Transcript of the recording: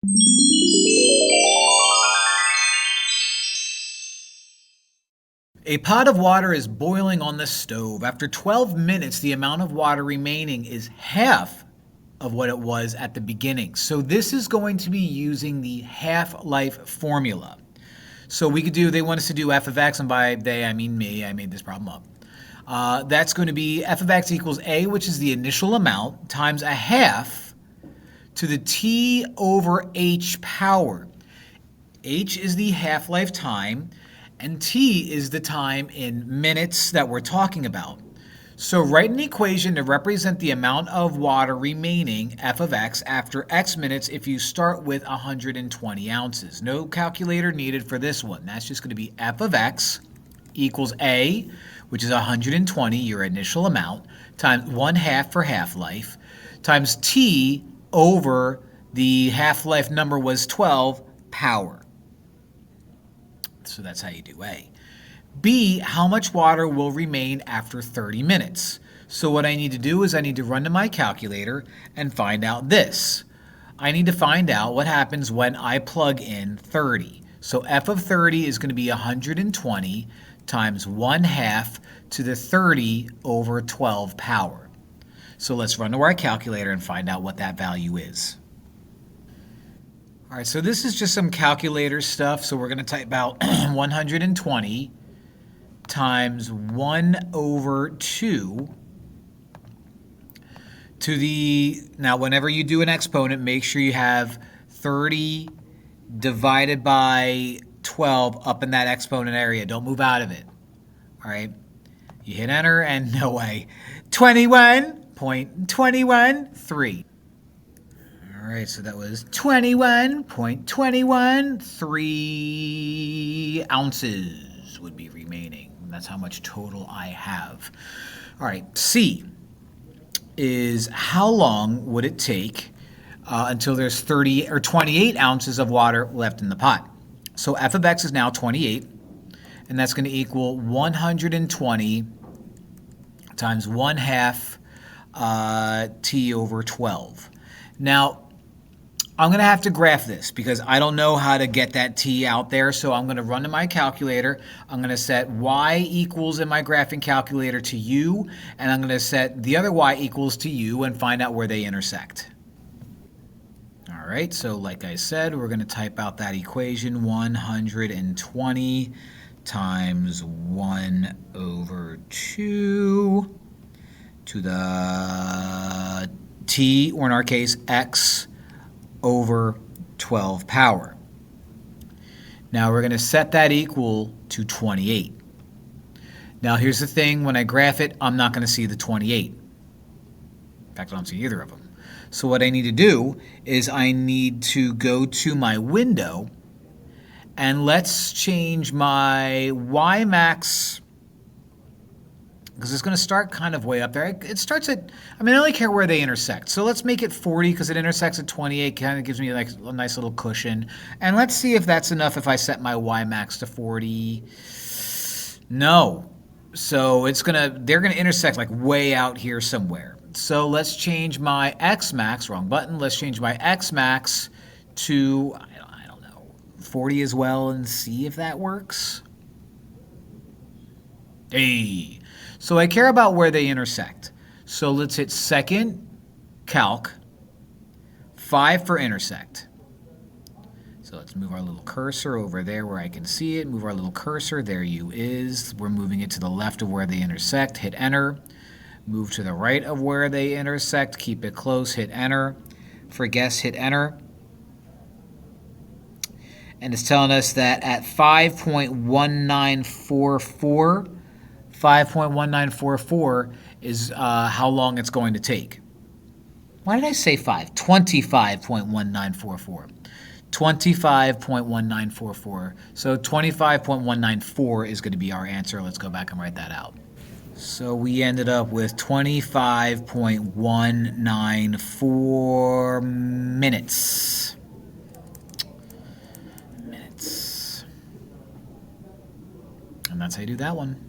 A pot of water is boiling on the stove. After 12 minutes, the amount of water remaining is half of what it was at the beginning. So this is going to be using the half-life formula. So we could do, they want us to do f of x, and by they I mean me, I made this problem up. That's going to be f of x equals a, which is the initial amount, times a half to the t over h power. H is the half-life time, and t is the time in minutes that we're talking about. So write an equation to represent the amount of water remaining, f of x, after x minutes if you start with 120 ounces. No calculator needed for this one. That's just going to be f of x equals a, which is 120, your initial amount, times 1/2 for half-life, times t over the half-life number was 12, power. So that's how you do A. B, how much water will remain after 30 minutes? So what I need to do is I need to run to my calculator and find out this. I need to find out what happens when I plug in 30. So f of 30 is going to be 120 times 1/2 to the 30 over 12 power. So let's run to our calculator and find out what that value is. All right, so this is just some calculator stuff. So we're going to type out 120 times 1 over 2 to the, now whenever you do an exponent, make sure you have 30 divided by 12 up in that exponent area. Don't move out of it. All right, you hit enter and no way. 21.213. All right, so that was 21.213 ounces would be remaining. That's how much total I have. All right, C is how long would it take until there's 30 or 28 ounces of water left in the pot? So f of x is now 28, and that's going to equal 120 times 1/2 t over 12. Now, I'm going to have to graph this because I don't know how to get that t out there. So I'm going to run to my calculator. I'm going to set y equals in my graphing calculator to u, and I'm going to set the other y equals to u and find out where they intersect. All right, so like I said, we're going to type out that equation, 120 times 1 over 2 to the t, or in our case, x, over 12 power. Now we're going to set that equal to 28. Now here's the thing, when I graph it, I'm not going to see the 28. In fact, I don't see either of them. So what I need to do is I need to go to my window and let's change my y max, because it's going to start kind of way up there. It starts at, I mean, I only care where they intersect. So let's make it 40 because it intersects at 28, kind of gives me like a nice little cushion. And let's see if that's enough if I set my y max to 40. No. So it's they're going to intersect like way out here somewhere. So let's change my x max, wrong button. Let's change my x max to, I don't know, 40 as well and see if that works. Hey. So I care about where they intersect. So let's hit second, calc, 5 for intersect. So let's move our little cursor over there where I can see it. Move our little cursor, there you is. We're moving it to the left of where they intersect, hit enter. Move to the right of where they intersect, keep it close, hit enter. For guess, hit enter. And it's telling us that at 5.1944, 5.1944 is how long it's going to take. Why did I say 5? 25.1944. 25.1944. So 25.194 is going to be our answer. Let's go back and write that out. So we ended up with 25.194 minutes. And that's how you do that one.